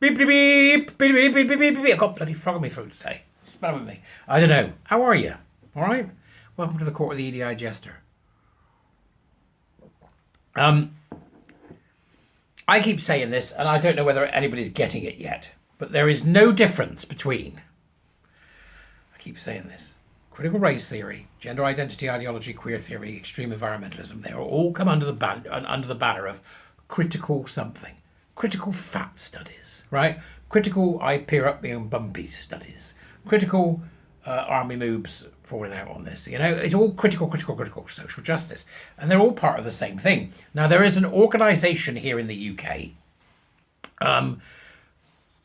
Beep, beep, beep, beep, beep, beep, beep, beep, beep. I've got bloody frog in my throat today. What's the matter with me? I don't know. How are you? All right? Welcome to the Court of the EDI Jester. I keep saying this, and I don't know whether anybody's getting it yet, but there is no difference between, I keep saying this, critical race theory, gender identity ideology, queer theory, extreme environmentalism. They all come under the banner of critical something. Critical fat studies, right? Critical I peer up my own bumpies studies. Critical army moves falling out on this. You know, it's all critical social justice. And they're all part of the same thing. Now, there is an organisation here in the UK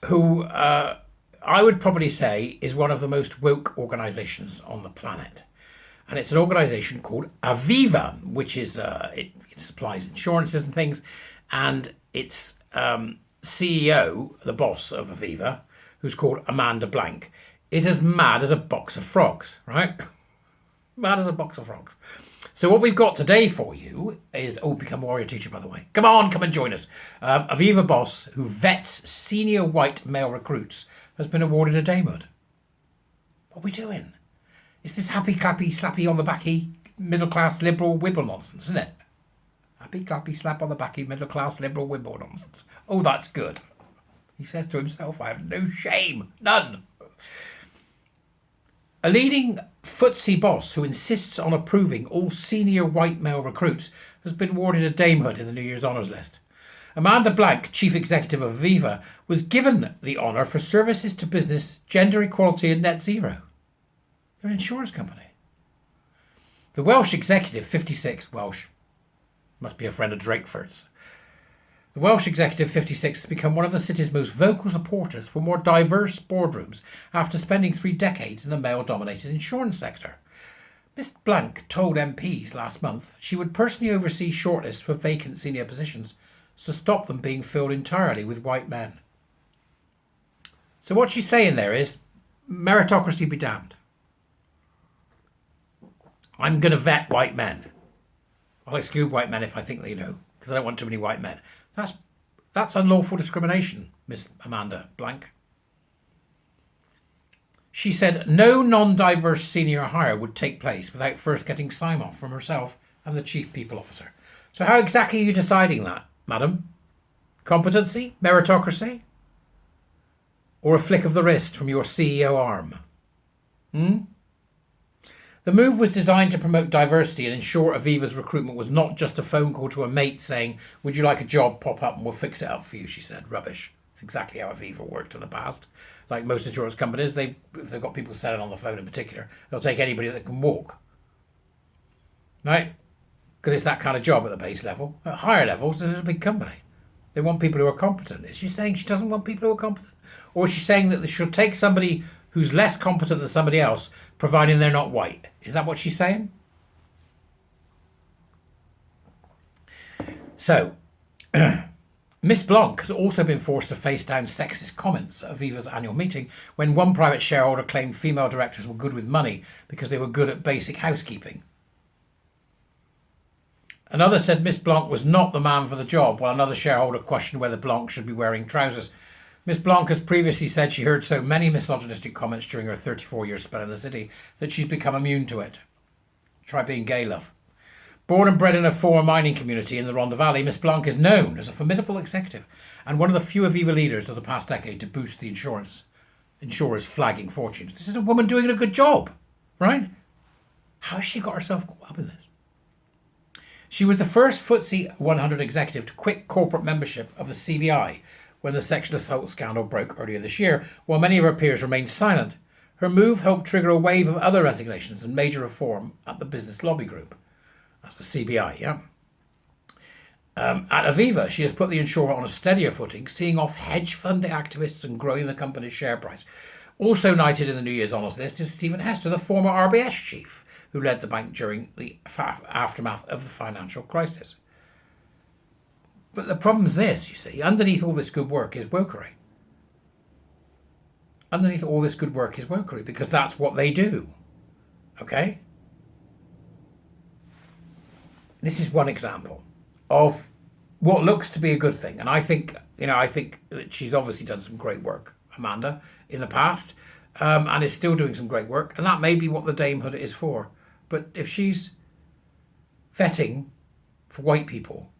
who I would probably say is one of the most woke organisations on the planet. And it's an organisation called Aviva, which is, it supplies insurances and things. And its CEO, the boss of Aviva, who's called Amanda Blank, is as mad as a box of frogs, right? Mad as a box of frogs. So what we've got today for you is, become a warrior teacher, by the way. Come on, come and join us. Aviva boss, who vets senior white male recruits, has been awarded a damehood. What are we doing? It's this happy, clappy, slappy on the backy, middle-class, liberal wibble nonsense, isn't it? Happy, clappy, slap on the backy, middle-class, liberal wibble nonsense. Oh, that's good. He says to himself, I have no shame. None. A leading footsie boss who insists on approving all senior white male recruits has been awarded a damehood in the New Year's Honours list. Amanda Blank, chief executive of Aviva, was given the honour for services to business, gender equality and net zero. They're an insurance company. The Welsh executive, 56, Welsh, must be a friend of Drakeford's. The Welsh executive, 56, has become one of the city's most vocal supporters for more diverse boardrooms after spending 3 decades in the male-dominated insurance sector. Ms Blank told MPs last month she would personally oversee shortlists for vacant senior positions to stop them being filled entirely with white men. So what she's saying there is, meritocracy be damned. I'm going to vet white men. I'll exclude white men if I think they know, because I don't want too many white men. That's unlawful discrimination, Miss Amanda Blank. She said no non-diverse senior hire would take place without first getting sign-off from herself and the chief people officer. So how exactly are you deciding that, madam? Competency? Meritocracy? Or a flick of the wrist from your CEO arm? The move was designed to promote diversity and ensure Aviva's recruitment was not just a phone call to a mate saying, would you like a job, pop up and we'll fix it up for you, she said. Rubbish. It's exactly how Aviva worked in the past. Like most insurance companies, if they've got people selling on the phone in particular, they'll take anybody that can walk. Right? Because it's that kind of job at the base level. At higher levels, this is a big company. They want people who are competent. Is she saying she doesn't want people who are competent? Or is she saying that she'll take somebody who's less competent than somebody else, providing they're not white? Is that what she's saying? So, Miss Blanc has also been forced to face down sexist comments at Aviva's annual meeting when one private shareholder claimed female directors were good with money because they were good at basic housekeeping. Another said Miss Blanc was not the man for the job, while another shareholder questioned whether Blanc should be wearing trousers. Miss Blanc has previously said she heard so many misogynistic comments during her 34-year spell in the city that she's become immune to it. Try being gay, love. Born and bred in a former mining community in the Rhondda Valley, Miss Blanc is known as a formidable executive and one of the few Aviva leaders of the past decade to boost the insurers' flagging fortunes. This is a woman doing a good job, right? How has she got herself caught up in this? She was the first FTSE 100 executive to quit corporate membership of the CBI when the sexual assault scandal broke earlier this year, while many of her peers remained silent. Her move helped trigger a wave of other resignations and major reform at the Business Lobby Group. That's the CBI, yeah. At Aviva, she has put the insurer on a steadier footing, seeing off hedge fund activists and growing the company's share price. Also knighted in the New Year's Honours list is Stephen Hester, the former RBS chief, who led the bank during the aftermath of the financial crisis. But the problem is this, you see, underneath all this good work is wokery. Underneath all this good work is wokery, because that's what they do. Okay? This is one example of what looks to be a good thing. And I think I think that she's obviously done some great work, Amanda, in the past, and is still doing some great work, and that may be what the damehood is for. But if she's vetting for white people,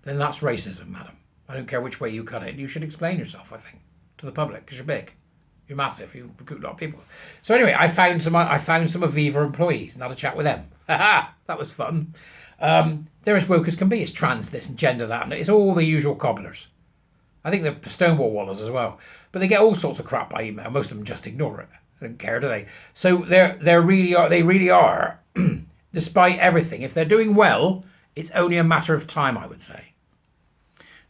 then that's racism, madam. I don't care which way you cut it. You should explain yourself, I think, to the public, because you're big. You're massive. You recruit a lot of people. So anyway, I found some Aviva employees and had a chat with them. That was fun. They're as woke as can be. It's trans this and gender that, and it's all the usual cobblers. I think they're Stonewall wallers as well. But they get all sorts of crap by email. Most of them just ignore it. They don't care, do they? So they really are, despite everything. If they're doing well, it's only a matter of time, I would say.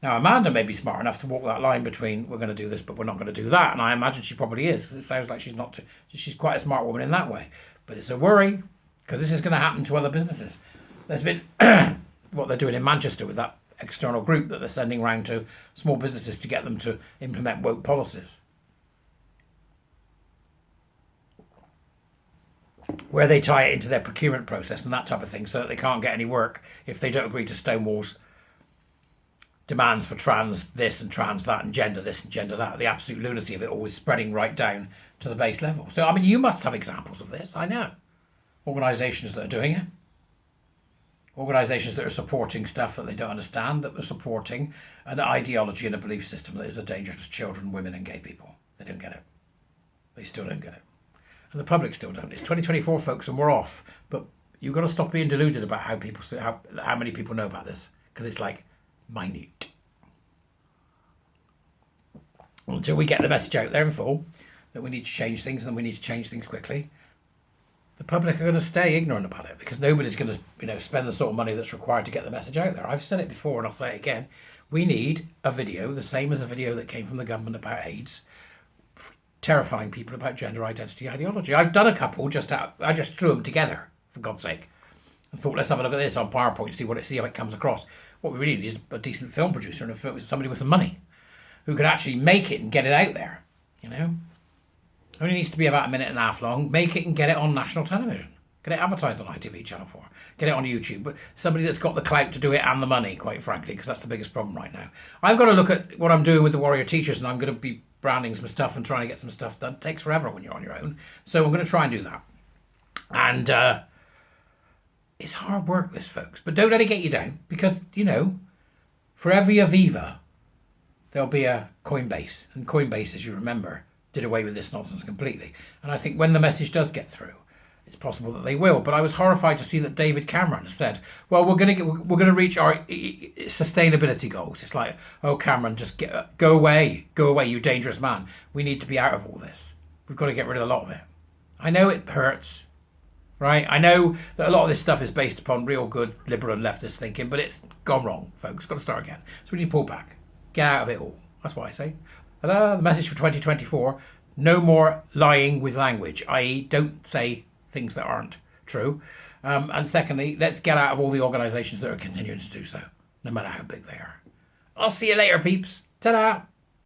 Now, Amanda may be smart enough to walk that line between we're going to do this, but we're not going to do that. And I imagine she probably is, because it sounds like she's quite a smart woman in that way. But it's a worry, because this is going to happen to other businesses. There's been what they're doing in Manchester with that external group that they're sending around to small businesses to get them to implement woke policies, where they tie it into their procurement process and that type of thing, so that they can't get any work if they don't agree to Stonewall's demands for trans this and trans that and gender this and gender that. The absolute lunacy of it always spreading right down to the base level. So, I mean, you must have examples of this, I know. Organisations that are doing it. Organisations that are supporting stuff that they don't understand, that are supporting an ideology and a belief system that is a danger to children, women and gay people. They don't get it. They still don't get it. And the public still don't. It's 2024, folks, and we're off. But you've got to stop being deluded about how many people know about this. Because it's like minute. Until we get the message out there in full that we need to change things and we need to change things quickly, the public are going to stay ignorant about it, because nobody's going to spend the sort of money that's required to get the message out there. I've said it before and I'll say it again. We need a video, the same as a video that came from the government about AIDS, terrifying people about gender identity ideology. I've done a couple I just threw them together, for God's sake, and thought, let's have a look at this on PowerPoint, see how it comes across. What we really need is a decent film producer and somebody with some money who can actually make it and get it out there, Only needs to be about a minute and a half long. Make it and get it on national television. Get it advertised on ITV Channel 4. Get it on YouTube. But somebody that's got the clout to do it and the money, quite frankly, because that's the biggest problem right now. I've got to look at what I'm doing with the Warrior Teachers, and I'm going to be branding some stuff and trying to get some stuff done. It takes forever when you're on your own. So I'm going to try and do that. And it's hard work, this, folks. But don't let it get you down, because, for every Aviva, there'll be a Coinbase. And Coinbase, as you remember, did away with this nonsense completely. And I think when the message does get through, it's possible that they will. But I was horrified to see that David Cameron said, well, we're going to reach our sustainability goals. It's like, oh, Cameron, just go away, you dangerous man. We need to be out of all this. We've got to get rid of a lot of it. I know it hurts, right? I know that a lot of this stuff is based upon real good liberal and leftist thinking, but it's gone wrong, folks. Got to start again. So we need to pull back. Get out of it all. That's what I say. The message for 2024, no more lying with language, i.e. don't say things that aren't true. And secondly, let's get out of all the organisations that are continuing to do so, no matter how big they are. I'll see you later, peeps. Ta-da!